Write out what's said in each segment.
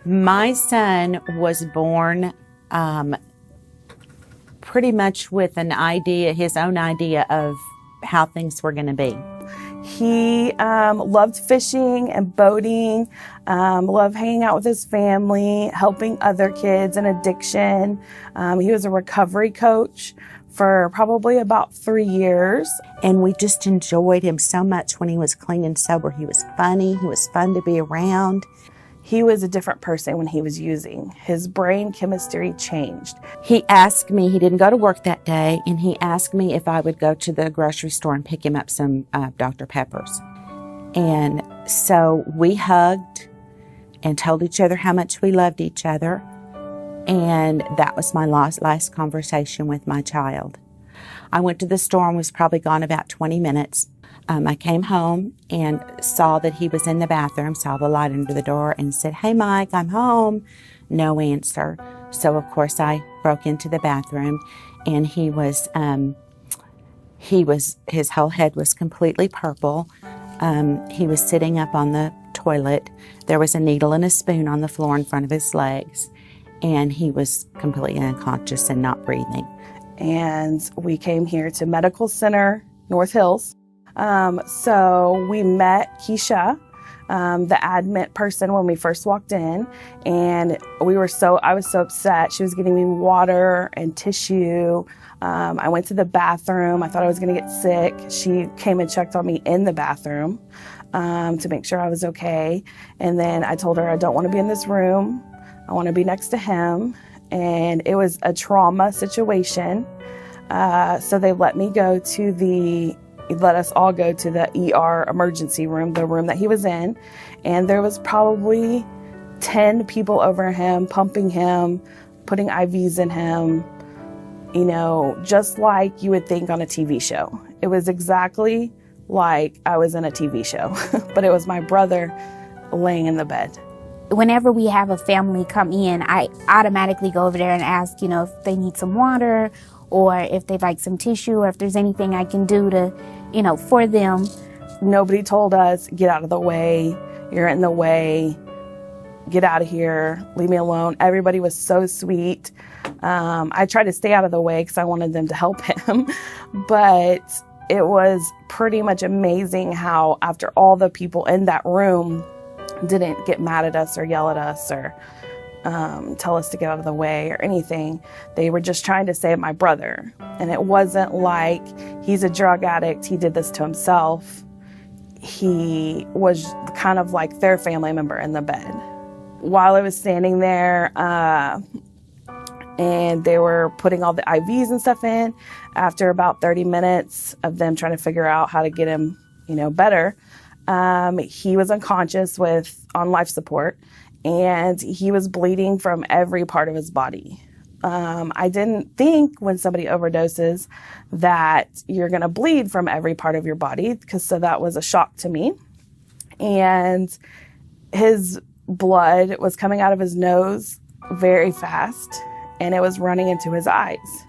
My son was born pretty much with an idea, his own idea of how things were going to be. He loved fishing and boating, loved hanging out with his family, helping other kids in addiction. He was a recovery coach for probably about 3 years. And we just enjoyed him so much when he was clean and sober. He was funny. He was fun to be around. He was a different person when he was using. His brain chemistry changed. He asked me, he didn't go to work that day, and he asked me if I would go to the grocery store and pick him up some Dr. Peppers. And so we hugged and told each other how much we loved each other. And that was my last conversation with my child. I went to the store and was probably gone about 20 minutes. I came home and saw that he was in the bathroom, saw the light under the door, and said, "Hey, Mike, I'm home." No answer. So, of course, I broke into the bathroom, and his whole head was completely purple. He was sitting up on the toilet. There was a needle and a spoon on the floor in front of his legs, and he was completely unconscious and not breathing. And we came here to Medical Center, North Hills. So we met Keisha, the admit person, when we first walked in, and I was so upset. She was getting me water and tissue. I went to the bathroom. I thought I was going to get sick. She came and checked on me in the bathroom, to make sure I was okay. And then I told her, I don't want to be in this room. I want to be next to him. And it was a trauma situation. So they let us all go to the ER emergency room, the room that he was in. And there was probably 10 people over him, pumping him, putting IVs in him, just like you would think on a TV show. It was exactly like I was in a TV show, but it was my brother laying in the bed. Whenever we have a family come in, I automatically go over there and ask, if they need some water or if they'd like some tissue or if there's anything I can do to, for them. Nobody told us, get out of the way, you're in the way, get out of here, leave me alone. Everybody was so sweet. I tried to stay out of the way because I wanted them to help him, but it was pretty much amazing how after all the people in that room didn't get mad at us or yell at us or tell us to get out of the way or anything. They were just trying to save my brother. And it wasn't like he's a drug addict, he did this to himself. He was kind of like their family member in the bed. While I was standing there and they were putting all the IVs and stuff in, after about 30 minutes of them trying to figure out how to get him, better, he was unconscious on life support, and he was bleeding from every part of his body. I didn't think when somebody overdoses that you're going to bleed from every part of your body, so that was a shock to me. And his blood was coming out of his nose very fast, and it was running into his eyes.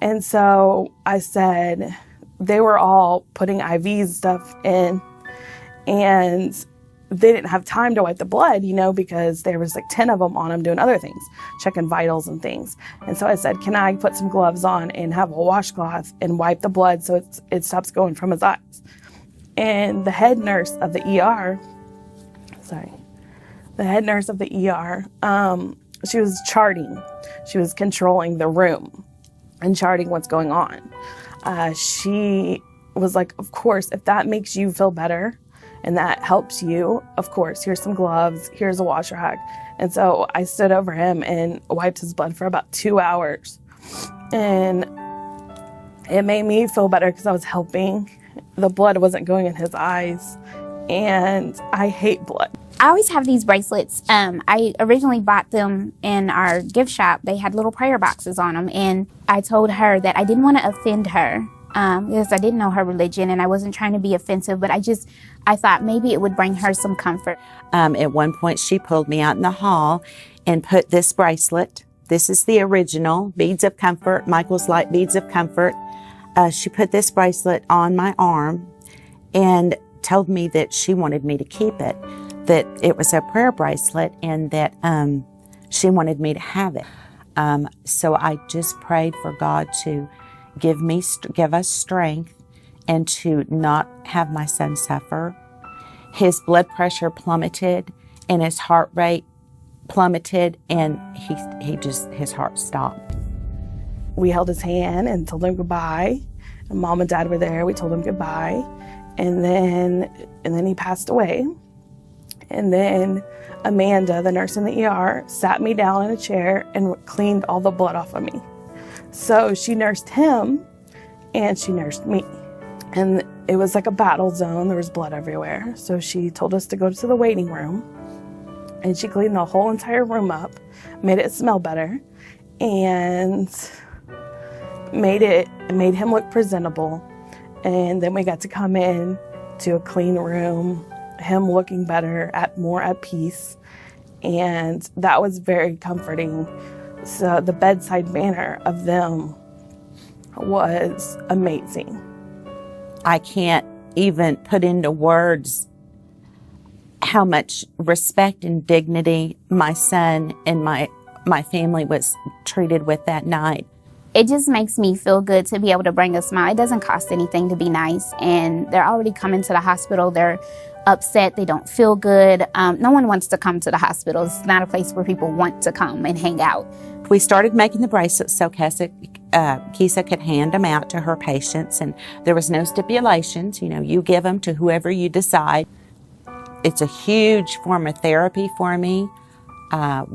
And so I said, they were all putting IV stuff in, and they didn't have time to wipe the blood, because there was like 10 of them on him doing other things, checking vitals and things. And so I said, can I put some gloves on and have a washcloth and wipe the blood so it stops going from his eyes? And the head nurse of the ER, she was charting. She was controlling the room and charting what's going on. She was like, of course, if that makes you feel better and that helps you, of course, here's some gloves, here's a wash rag. And so I stood over him and wiped his blood for about 2 hours. And it made me feel better because I was helping. The blood wasn't going in his eyes. And I hate blood. I always have these bracelets. I originally bought them in our gift shop. They had little prayer boxes on them. And I told her that I didn't want to offend her because I didn't know her religion and I wasn't trying to be offensive, but I thought maybe it would bring her some comfort. At one point, she pulled me out in the hall and put this bracelet. This is the original, Beads of Comfort, Michael's Light Beads of Comfort. She put this bracelet on my arm and told me that she wanted me to keep it. that it was a prayer bracelet and that she wanted me to have it. So I just prayed for God to give us strength and to not have my son suffer. His blood pressure plummeted and his heart rate plummeted, and his heart stopped. We held his hand and told him goodbye. And Mom and Dad were there. We told him goodbye. And then he passed away. And then Amanda, the nurse in the ER, sat me down in a chair and cleaned all the blood off of me. So she nursed him and she nursed me. And it was like a battle zone. There was blood everywhere. So she told us to go to the waiting room. And she cleaned the whole entire room up, made it smell better, and made him look presentable. And then we got to come in to a clean room, him looking better, more at peace. And that was very comforting. So the bedside manner of them was amazing. I can't even put into words how much respect and dignity my son and my family was treated with that night. It just makes me feel good to be able to bring a smile. It doesn't cost anything to be nice, and they're already coming to the hospital. They're upset. They don't feel good. No one wants to come to the hospital. It's not a place where people want to come and hang out. We started making the bracelets so Kisa could hand them out to her patients, and there was no stipulations. You give them to whoever you decide. It's a huge form of therapy for me.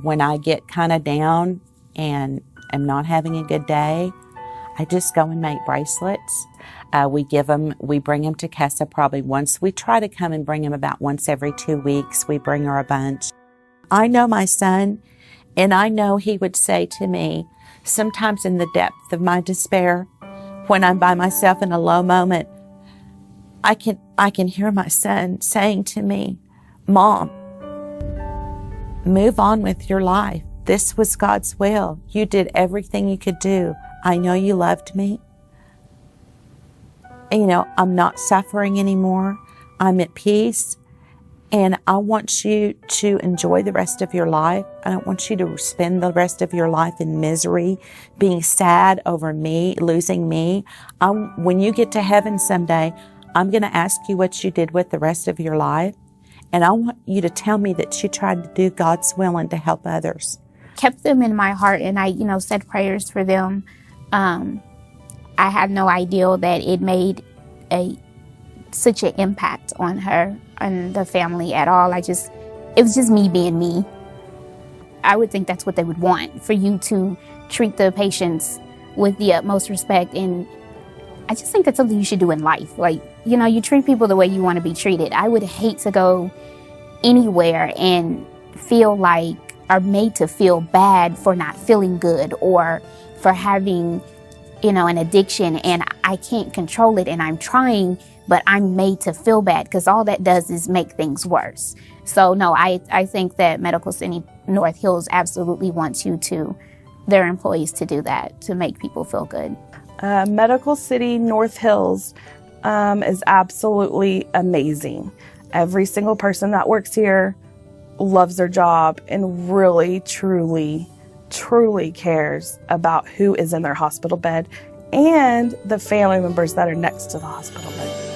When I get kind of down and am not having a good day, I just go and make bracelets. We bring them to Kessa probably once. We try to come and bring them about once every 2 weeks. We bring her a bunch. I know my son, and I know he would say to me, sometimes in the depth of my despair, when I'm by myself in a low moment, I can hear my son saying to me, Mom, move on with your life. This was God's will. You did everything you could do. I know you loved me. I'm not suffering anymore. I'm at peace. And I want you to enjoy the rest of your life. I don't want you to spend the rest of your life in misery, being sad over me, losing me. When you get to heaven someday, I'm going to ask you what you did with the rest of your life. And I want you to tell me that you tried to do God's will and to help others. Kept them in my heart, and I, said prayers for them. I had no idea that it made such an impact on her and the family at all. It was just me being me. I would think that's what they would want, for you to treat the patients with the utmost respect. And I just think that's something you should do in life. You treat people the way you want to be treated. I would hate to go anywhere and feel like, or made to feel bad for not feeling good, or for having, an addiction, and I can't control it, and I'm trying, but I'm made to feel bad, because all that does is make things worse. So no, I think that Medical City North Hills absolutely wants their employees to do that, to make people feel good. Medical City North Hills is absolutely amazing. Every single person that works here loves their job and really, truly, truly cares about who is in their hospital bed and the family members that are next to the hospital bed.